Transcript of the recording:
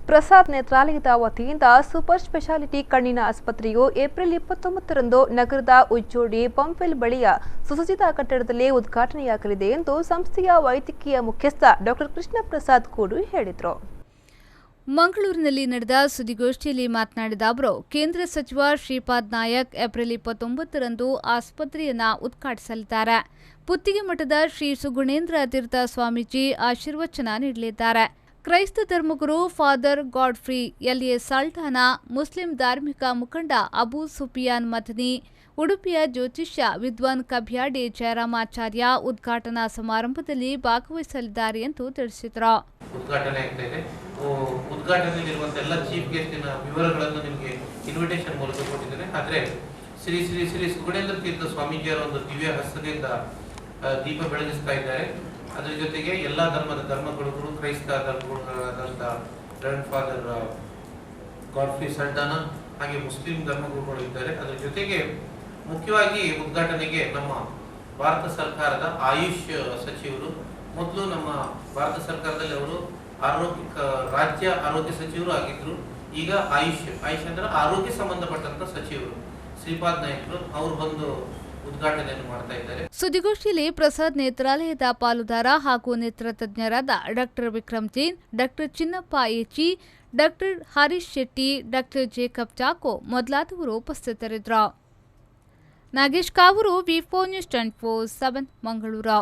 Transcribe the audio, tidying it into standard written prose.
ಪ್ರಸಾದ್ ನೇತ್ರಾಲಯದ ವತಿಯಿಂದ super speciality ಕಣ್ಣಿನ ಆಸ್ಪತ್ರೆಯು April 29ರಂದು ನಗರದ ಉಜ್ಜೋಡಿ ಪಂಪ್ವೆಲ್ ಬಳಿಯ ಸುಸಜ್ಜಿತ ಕಟ್ಟಡದಲ್ಲಿ ಉದ್ಘಾಟನೆಯಾಗಲಿದೆ ಎಂದು ಸಂಸ್ಥೆಯ ವೈದ್ಯಕೀಯ ಮುಖ್ಯಸ್ಥ ಡಾಕ್ಟರ್ ಕೃಷ್ಣ ಪ್ರಸಾದ್ ಕೂಡು ಹೇಳಿದರು. ಮಂಗಳೂರಿನಲ್ಲಿ ನಡೆದ ಸುದ್ದಿಗೋಷ್ಠಿಯಲ್ಲಿ ಮಾತನಾಡಿದ ಅವರು, ಕೇಂದ್ರ ಸಚಿವ ಶ್ರೀಪಾದ್ ನಾಯಕ್ ಏಪ್ರಿಲ್ 29ರಂದು ಆಸ್ಪತ್ರೆಯನ್ನು ಉದ್ಘಾಟಿಸಲಿದ್ದಾರೆ. ಪುತ್ತಿಗೆ ಮಠದ ಶ್ರೀ ಸುಗುಣೇಂದ್ರ ತೀರ್ಥ ಸ್ವಾಮೀಜಿ ಆಶೀರ್ವಚನ ನೀಡಲಿದ್ದಾರೆ. ಕ್ರೈಸ್ತ ಧರ್ಮಗುರು ಫಾದರ್ ಗಾಡ್ಫ್ರಿ ಎಲ್ಎ ಸಾಲ್ಟಾನಾ, ಮುಸ್ಲಿಂ ಧಾರ್ಮಿಕ ಮುಖಂಡ ಅಬು ಸುಫಿಯಾನ್ ಮದನಿ, ಉಡುಪಿಯ ಜ್ಯೋತಿಷ್ಯ ವಿದ್ವಾನ್ ಕಬ್ಯಾಡಿ ಜಯರಾಮಾಚಾರ್ಯ ಉದ್ಘಾಟನಾ ಸಮಾರಂಭದಲ್ಲಿ ಭಾಗವಹಿಸಲಿದ್ದಾರೆ ಎಂದು ತಿಳಿಸಿದರು. ಉದ್ಘಾಟನೆಯಲ್ಲಿರುವಂತಹ ಚೀಫ್ ಗೆಸ್ಟಿನ ವಿವರಗಳನ್ನು ನಿಮಗೆ ಇನ್ವಿಟೇಷನ್ ಮೂಲಕ ಕೊಟ್ಟಿದ್ದೇನೆ. ಆದರೆ ಶ್ರೀ ಶ್ರೀ ಶ್ರೀ ಸುಗುಣೇಂದ್ರ ತೀರ್ಥ ಸ್ವಾಮೀಜಿಯವರ ಒಂದು ದಿವ್ಯ ಹಸ್ತದಿಂದ ದೀಪ ಬೆಳಗಿಸ್ತಾ ಇದ್ದಾರೆ. ಅದರ ಜೊತೆಗೆ ಎಲ್ಲಾ ಧರ್ಮದ ಧರ್ಮಗುರುಗಳು, ಕ್ರೈಸ್ತ ಧರ್ಮಗುರುಗಳಾದಂಥ ರೆವರೆಂಡ್ ಫಾದರ್ ಗಾಡ್ಫ್ರಿ ಸಲ್ಟಾನಾ, ಹಾಗೆ ಮುಸ್ಲಿಂ ಧರ್ಮಗುರುಗಳು ಇದ್ದಾರೆ. ಅದರ ಜೊತೆಗೆ ಮುಖ್ಯವಾಗಿ ಉದ್ಘಾಟನೆಗೆ ನಮ್ಮ ಭಾರತ ಸರ್ಕಾರದ ಆಯುಷ್ ಸಚಿವರು, ಮೊದಲು ನಮ್ಮ ಭಾರತ ಸರ್ಕಾರದಲ್ಲಿ ಅವರು ರಾಜ್ಯ ಆರೋಗ್ಯ ಸಚಿವರು ಆಗಿದ್ರು. ಈಗ ಆಯುಷ್ ಅಂದ್ರೆ ಆರೋಗ್ಯ ಸಂಬಂಧಪಟ್ಟಂತ ಸಚಿವರು ಶ್ರೀಪಾದ್ ನಾಯ್ಕರು ಅವರು ಬಂದು ಉದ್ಘಾಟನೆಯನ್ನು ಮಾಡ್ತಾ ಇದ್ದಾರೆ. ಸುದ್ದಿಗೋಷ್ಠಿಯಲ್ಲಿ ಪ್ರಸಾದ್ ನೇತ್ರಾಲಯದ ಪಾಲುದಾರ ಹಾಗೂ ನೇತ್ರ ತಜ್ಞರಾದ ಡಾಕ್ಟರ್ ವಿಕ್ರಮ್ ಜೈನ್, ಡಾಕ್ಟರ್ ಚಿನ್ನಪ್ಪ ಎಚಿ, ಡಾಕ್ಟರ್ ಹರೀಶ್ ಶೆಟ್ಟಿ, ಡಾಕ್ಟರ್ ಜೇಕಬ್ ಚಾಕೋ ಮೊದಲಾದವರು ಉಪಸ್ಥಿತರಿದ್ದರು. ನಾಗೇಶ್ ಕಾವೂರು, ವಿ4 ನ್ಯೂಸ್ 24/7 ಮಂಗಳೂರು.